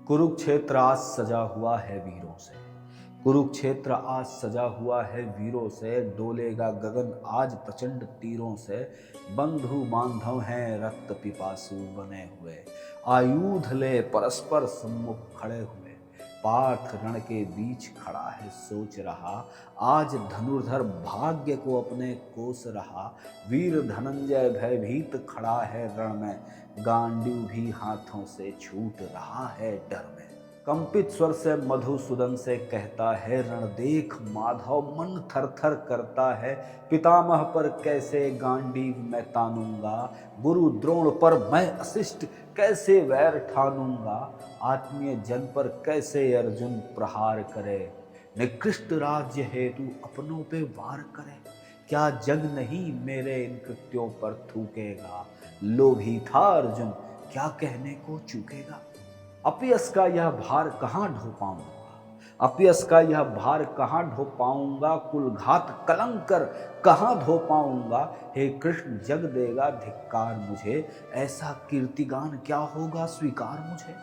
कुरुक्षेत्र आज सजा हुआ है वीरों से। कुरुक्षेत्र आज सजा हुआ है वीरों से। डोलेगा गगन आज प्रचंड तीरों से। बंधु बांधव हैं रक्त पिपासु बने हुए। आयुध ले परस्पर सम्मुख खड़े हुए। पार्थ रण के बीच खड़ा है सोच रहा। आज धनुर्धर भाग्य को अपने कोस रहा। वीर धनंजय भयभीत खड़ा है रण में। गांडीव भी हाथों से छूट रहा है डर में। कंपित स्वर से मधुसूदन से कहता है रण देख माधव मन थर थर करता है। पितामह पर कैसे गांडीव मैं तानूंगा। गुरु द्रोण पर मैं अशिष्ट कैसे वैर ठानूंगा। आत्मीय जन पर कैसे अर्जुन प्रहार करे। निकृष्ट राज्य हेतु अपनों पे वार करे। क्या जग नहीं मेरे इन कृत्यों पर थूकेगा। लोभी था अर्जुन क्या कहने को चूकेगा। अपयस का यह भार कहाँ ढो पाऊंगा। अपयस का यह भार कहाँ ढो पाऊंगा। कुलघात कलंक कर कहाँ धो पाऊंगा। हे कृष्ण जग देगा धिक्कार मुझे। ऐसा कीर्तिगान क्या होगा स्वीकार मुझे।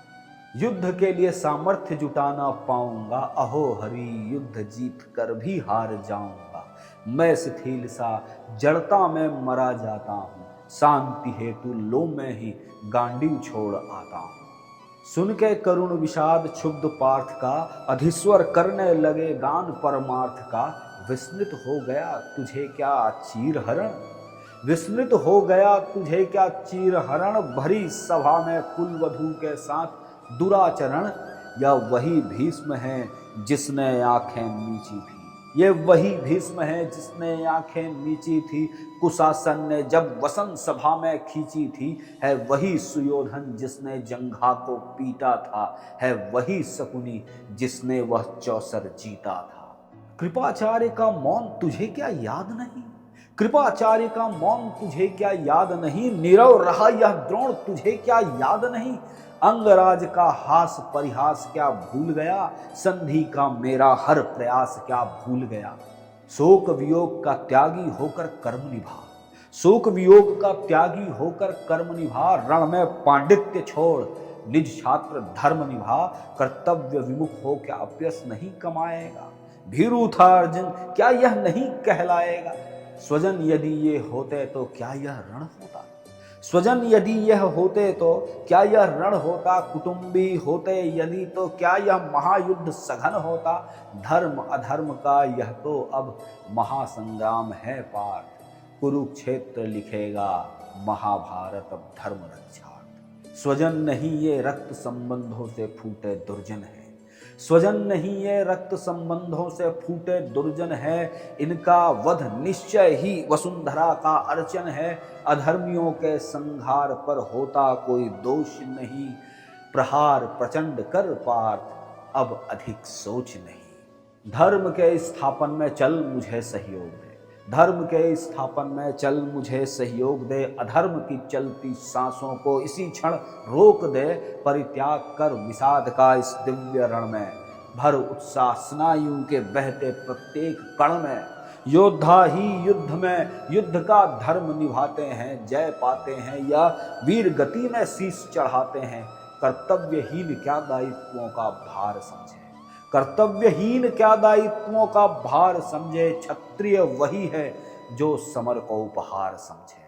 युद्ध के लिए सामर्थ्य जुटा ना पाऊंगा। अहो हरि युद्ध जीत कर भी हार जाऊंगा। मैं शिथिल सा जड़ता में मरा जाता हूँ। शांति हेतु लो मैं ही गांडीव छोड़ आता हूँ। सुन के करुण विषाद क्षुब्ध पार्थ का। अधीश्वर करने लगे गान परमार्थ का। विस्मृत हो गया तुझे क्या चीर हरण। विस्मृत हो गया तुझे क्या चीर हरण। भरी सभा में कुलवधू के साथ दुराचरण। या वही भीष्म है जिसने आंखें नीची थी। ये वही भीष्म है जिसने आंखें नीची थी। कुशासन ने जब वसंत सभा में खींची थी। है वही सुयोधन जिसने जंघा को पीटा था। है वही शकुनी जिसने वह चौसर जीता था। कृपाचार्य का मौन तुझे क्या याद नहीं। कृपाचार्य का मौन तुझे क्या याद नहीं। नीरव रहा यह द्रोण तुझे क्या याद नहीं। अंगराज का हास परिहास क्या भूल गया। संधि का मेरा हर प्रयास क्या भूल गया। शोक वियोग का त्यागी होकर कर्म निभा। शोक वियोग का त्यागी होकर कर्म निभा। रण में पांडित्य छोड़ निज छात्र धर्म निभा। कर्तव्य विमुख हो क्या अपयस नहीं कमाएगा। भीरू था अर्जुन क्या यह नहीं कहलाएगा। स्वजन यदि ये होते तो क्या यह रण होता। स्वजन यदि यह होते तो क्या यह रण होता। कुटुंबी होते यदि तो क्या यह महायुद्ध सघन होता। धर्म अधर्म का यह तो अब महासंग्राम है पार्थ। कुरुक्षेत्र लिखेगा महाभारत अब धर्म रक्षार्थ। स्वजन नहीं ये रक्त संबंधों से फूटे दुर्जन है। स्वजन नहीं ये रक्त संबंधों से फूटे दुर्जन है। इनका वध निश्चय ही वसुंधरा का अर्चन है। अधर्मियों के संहार पर होता कोई दोष नहीं। प्रहार प्रचंड कर पार्थ अब अधिक सोच नहीं। धर्म के स्थापन में चल मुझे सहयोग दे। धर्म के स्थापन में चल मुझे सहयोग दे। अधर्म की चलती सांसों को इसी क्षण रोक दे। परित्याग कर विषाद का इस दिव्य रण में। भर उत्साह स्नायु के बहते प्रत्येक कण में। योद्धा ही युद्ध में युद्ध का धर्म निभाते हैं। जय पाते हैं या वीर गति में शीश चढ़ाते हैं। कर्तव्यहीन क्या दायित्वों का भार समझे। कर्तव्यहीन क्या दायित्वों का भार समझे। क्षत्रिय वही है जो समर को उपहार समझे।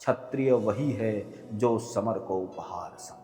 क्षत्रिय वही है जो समर को उपहार समझे।